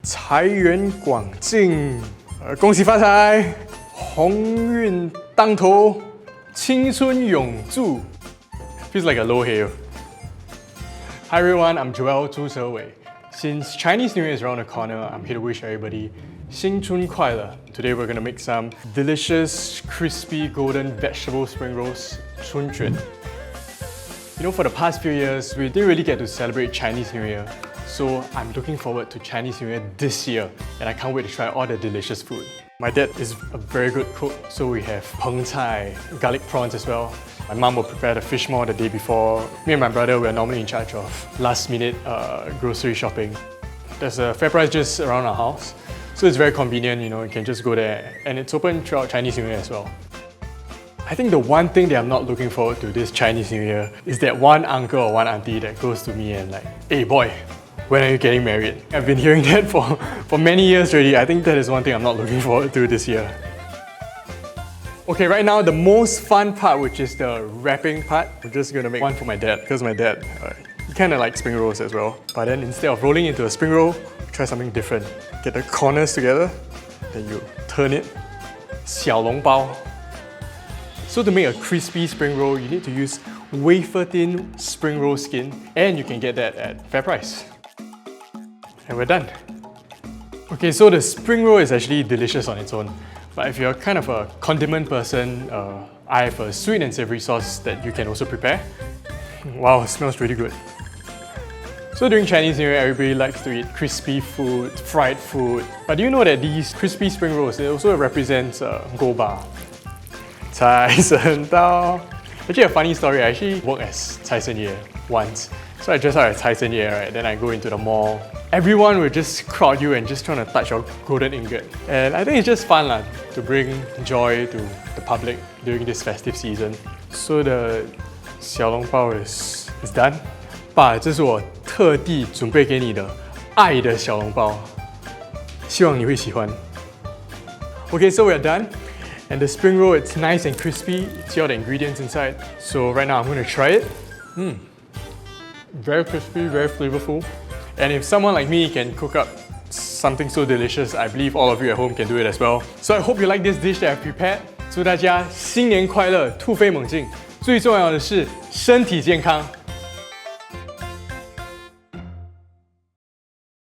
财源广进，恭喜发财，鸿运当头，青春永驻。Feels like a low hail. Hi everyone, I'm Zhu Houren. Since Chinese New Year is around the corner, I'm here to wish everybody 新春快乐. Today we're gonna make some delicious, crispy, golden vegetable spring rolls, 春卷. You know, for the past few years, we didn't really get to celebrate Chinese New Year. So I'm looking forward to Chinese New Year this year, and I can't wait to try all the delicious food. My dad is a very good cook, so we have peng cai, garlic prawns as well. My mom will prepare the fish maw the day before. Me and my brother, we're normally in charge of last-minute grocery shopping. There's a FairPrice just around our house, so it's very convenient, you know, you can just go there, and it's open throughout Chinese New Year as well. I think the one thing that I'm not looking forward to this Chinese New Year is that one uncle or one auntie that goes to me and like, "Hey boy, when are you getting married?" I've been hearing that for many years already. I think that is one thing I'm not looking forward to this year. Okay, right now the most fun part, which is the wrapping part, we're just gonna make one for my dad, because my dad, he kinda likes spring rolls as well. But then instead of rolling into a spring roll, try something different. Get the corners together, then you turn it. Xiao Long Bao. So to make a crispy spring roll, you need to use wafer-thin spring roll skin, and you can get that at FairPrice. And we're done. Okay, so the spring roll is actually delicious on its own. But if you're kind of a condiment person, I have a sweet and savory sauce that you can also prepare. Wow, it smells really good. So during Chinese New Year, everybody likes to eat crispy food, fried food. But do you know that these crispy spring rolls, it also represents go bar. 财神到. Actually, a funny story, I actually worked as 财神爷 once. So I dress up as 财神爷, right? Then I go into the mall. Everyone will just crowd you and just trying to touch your golden ingot. And I think it's just fun to bring joy to the public during this festive season. So the Xiao Long Bao is done. 爸，这是我特地准备给你的爱的小笼包，希望你会喜欢。Okay, so we're done. And the spring roll, it's nice and crispy. See all the ingredients inside. So right now I'm going to try it. Very crispy, very flavorful. And if someone like me can cook up something so delicious, I believe all of you at home can do it as well. So I hope you like this dish that I've prepared. 祝大家新年快乐，突飞猛进。最重要的是身体健康。